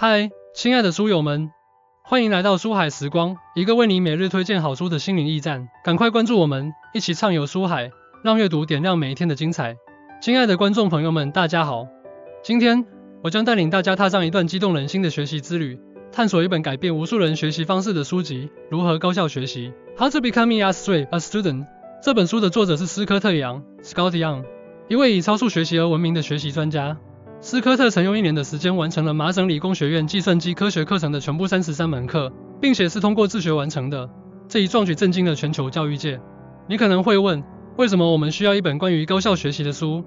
嗨，亲爱的书友们，欢迎来到书海时光，一个为你每日推荐好书的心灵驿站。赶快关注我们，一起畅游书海，让阅读点亮每一天的精彩。亲爱的观众朋友们，大家好，今天我将带领大家踏上一段激动人心的学习之旅，探索一本改变无数人学习方式的书籍——如何高效学习 （How to Become Mastery a Student）。这本书的作者是斯科特·杨 （Scott Young）， 一位以超速学习而闻名的学习专家。斯科特曾用1年的时间完成了麻省理工学院计算机科学课程的全部33门课，并且是通过自学完成的。这一壮举震惊了全球教育界。你可能会问，为什么我们需要一本关于高效学习的书？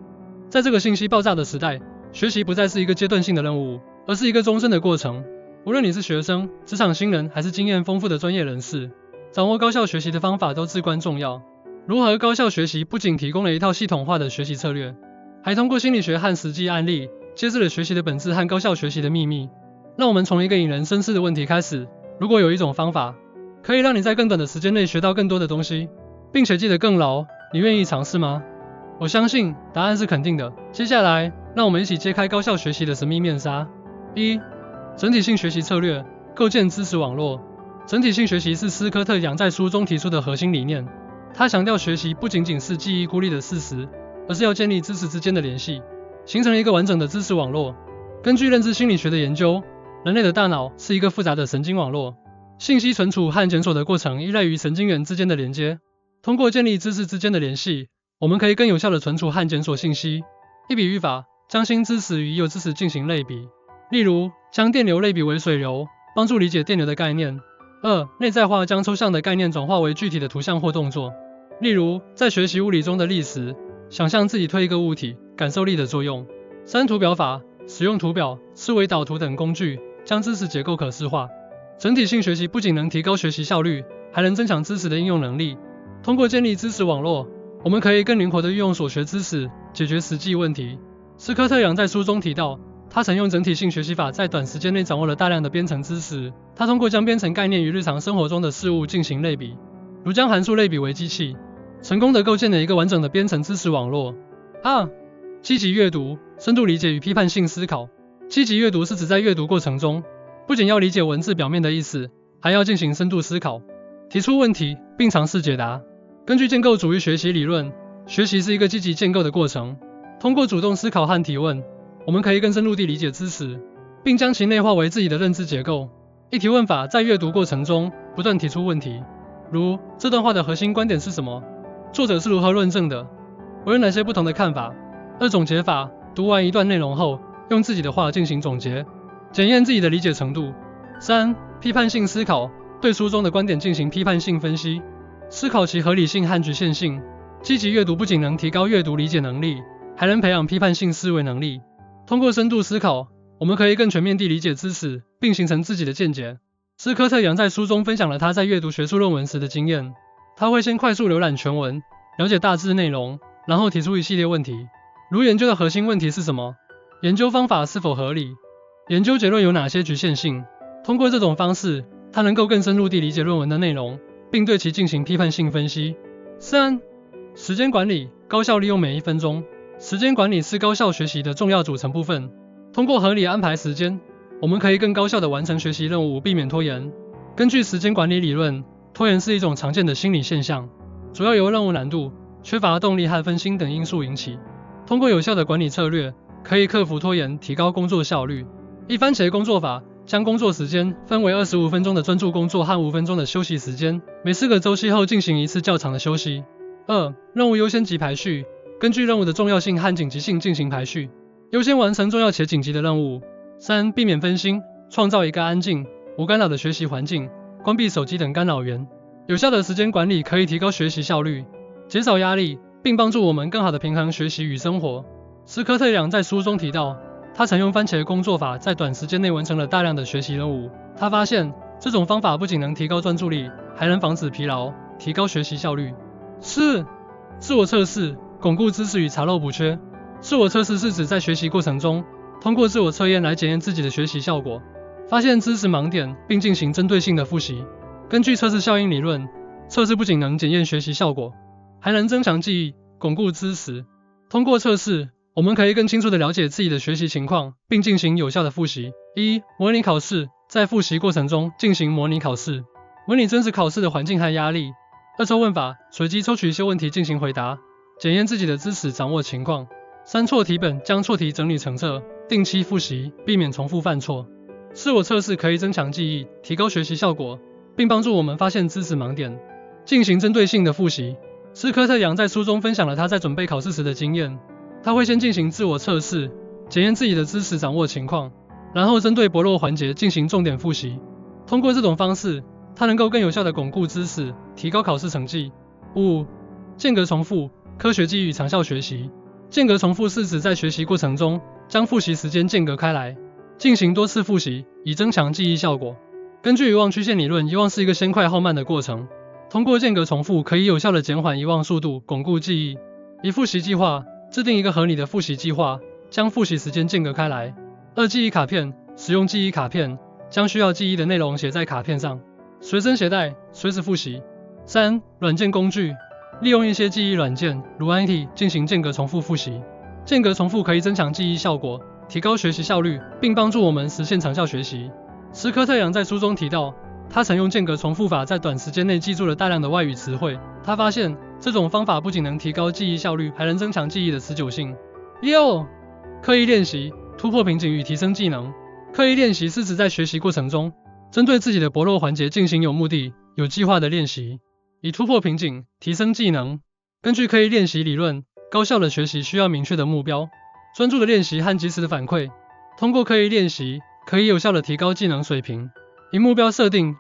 在这个信息爆炸的时代，学习不再是一个阶段性的任务，而是一个终身的过程。无论你是学生、职场新人，还是经验丰富的专业人士，掌握高效学习的方法都至关重要。如何高效学习不仅提供了一套系统化的学习策略，还通过心理学和实际案例揭示了学习的本质和高效学习的秘密。让我们从一个引人深思的问题开始：如果有一种方法可以让你在更短的时间内学到更多的东西，并且记得更牢，你愿意尝试吗？我相信答案是肯定的。接下来，让我们一起揭开高效学习的神秘面纱。1. 整体性学习策略，构建知识网络。整体性学习是斯科特·杨在书中提出的核心理念。他强调学习不仅仅是记忆孤立的事实，而是要建立知识之间的联系，形成一个完整的知识网络。根据认知心理学的研究，人类的大脑是一个复杂的神经网络，信息存储和检索的过程依赖于神经元之间的连接。通过建立知识之间的联系，我们可以更有效地存储和检索信息。一笔语法将新知识与已有知识进行类比，例如将电流类比为水流，帮助理解电流的概念。2. 内在化将抽象的概念转化为具体的图像或动作，例如在学习物理中的力时，想象自己推一个物体，感受力的作用。3. 图表法使用图表、思维导图等工具，将知识结构可视化。整体性学习不仅能提高学习效率，还能增强知识的应用能力。通过建立知识网络，我们可以更灵活地运用所学知识，解决实际问题。斯科特·杨在书中提到，他曾用整体性学习法在短时间内掌握了大量的编程知识。他通过将编程概念与日常生活中的事物进行类比，如将函数类比为机器，成功地构建了一个完整的编程知识网络。2. 积极阅读、深度理解与批判性思考。积极阅读是指在阅读过程中，不仅要理解文字表面的意思，还要进行深度思考，提出问题，并尝试解答。根据建构主义学习理论，学习是一个积极建构的过程。通过主动思考和提问，我们可以更深入地理解知识，并将其内化为自己的认知结构。一提问法在阅读过程中不断提出问题，如这段话的核心观点是什么？作者是如何论证的？我有哪些不同的看法？2. 总结法读完一段内容后，用自己的话进行总结，检验自己的理解程度。3. 批判性思考对书中的观点进行批判性分析，思考其合理性和局限性。积极阅读不仅能提高阅读理解能力，还能培养批判性思维能力。通过深度思考，我们可以更全面地理解知识，并形成自己的见解。斯科特·杨在书中分享了他在阅读学术论文时的经验。他会先快速浏览全文，了解大致内容，然后提出一系列问题，如研究的核心问题是什么？研究方法是否合理？研究结论有哪些局限性？通过这种方式，他能够更深入地理解论文的内容，并对其进行批判性分析。3. 时间管理，高效利用每一分钟。时间管理是高效学习的重要组成部分。通过合理安排时间，我们可以更高效地完成学习任务，避免拖延。根据时间管理理论，拖延是一种常见的心理现象，主要由任务难度、缺乏动力和分心等因素引起。通过有效的管理策略，可以克服拖延，提高工作效率。一番茄工作法将工作时间分为25分钟的专注工作和5分钟的休息时间，每4个周期后进行一次较长的休息。2. 任务优先级排序，根据任务的重要性和紧急性进行排序，优先完成重要且紧急的任务。3. 避免分心，创造一个安静、无干扰的学习环境，关闭手机等干扰源。有效的时间管理可以提高学习效率，减少压力，并帮助我们更好地平衡学习与生活。斯科特·杨在书中提到，他曾用番茄工作法在短时间内完成了大量的学习任务。他发现，这种方法不仅能提高专注力，还能防止疲劳，提高学习效率。4. 自我测试，巩固知识与查漏补缺。自我测试是指在学习过程中，通过自我测验来检验自己的学习效果，发现知识盲点，并进行针对性的复习。根据测试效应理论，测试不仅能检验学习效果，还能增强记忆，巩固知识。通过测试，我们可以更清楚地了解自己的学习情况，并进行有效的复习。1、模拟考试，在复习过程中进行模拟考试，模拟真实考试的环境和压力。2抽问法，随机抽取一些问题进行回答，检验自己的知识掌握情况。3错题本，将错题整理成册，定期复习，避免重复犯错。自我测试可以增强记忆，提高学习效果，并帮助我们发现知识盲点。进行针对性的复习。斯科特杨在书中分享了他在准备考试时的经验。他会先进行自我测试，检验自己的知识掌握情况，然后针对薄弱环节进行重点复习。通过这种方式，他能够更有效地巩固知识，提高考试成绩。5、间隔重复，科学记忆与长效学习。间隔重复是指在学习过程中，将复习时间间隔开来，进行多次复习，以增强记忆效果。根据遗忘曲线理论，遗忘是一个先快后慢的过程。通过间隔重复，可以有效地减缓遗忘速度，巩固记忆。以复习计划，制定一个合理的复习计划，将复习时间间隔开来。2、记忆卡片，使用记忆卡片，将需要记忆的内容写在卡片上，随身携带，随时复习。3、软件工具，利用一些记忆软件，如 IT 进行间隔重复复习。间隔重复可以增强记忆效果，提高学习效率，并帮助我们实现长效学习。斯科特杨在书中提到，他曾用间隔重复法在短时间内记住了大量的外语词汇。他发现，这种方法不仅能提高记忆效率，还能增强记忆的持久性。6、刻意练习，突破瓶颈与提升技能。刻意练习是指在学习过程中，针对自己的薄弱环节进行有目的、有计划的练习，以突破瓶颈，提升技能。根据刻意练习理论，高效的学习需要明确的目标、专注的练习和及时的反馈。通过刻意练习，可以有效地提高技能水平。以目标设定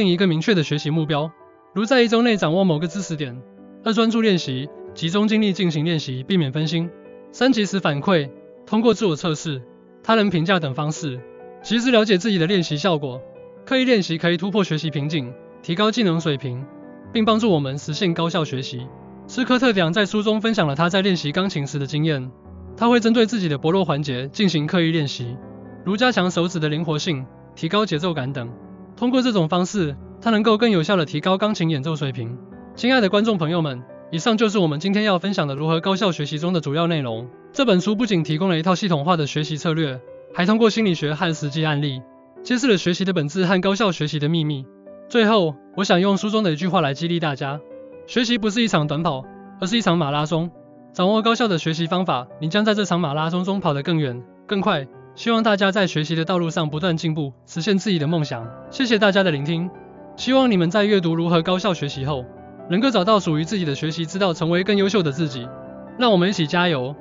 一个明确的学习目标，如在1周内掌握某个知识点。2、专注练习，集中精力进行练习，避免分心。3、及时反馈，通过自我测试、他人评价等方式，及时了解自己的练习效果。刻意练习可以突破学习瓶颈，提高技能水平，并帮助我们实现高效学习。斯科特杨在书中分享了他在练习钢琴时的经验。他会针对自己的薄弱环节进行刻意练习，如加强手指的灵活性，提高节奏感等。通过这种方式，他能够更有效地提高钢琴演奏水平。亲爱的观众朋友们，以上就是我们今天要分享的如何高效学习中的主要内容。这本书不仅提供了一套系统化的学习策略，还通过心理学和实际案例，揭示了学习的本质和高效学习的秘密。最后，我想用书中的一句话来激励大家：学习不是一场短跑，而是一场马拉松。掌握高效的学习方法，你将在这场马拉松中跑得更远、更快。希望大家在学习的道路上不断进步，实现自己的梦想。谢谢大家的聆听，希望你们在阅读如何高效学习后，能够找到属于自己的学习之道，成为更优秀的自己。让我们一起加油！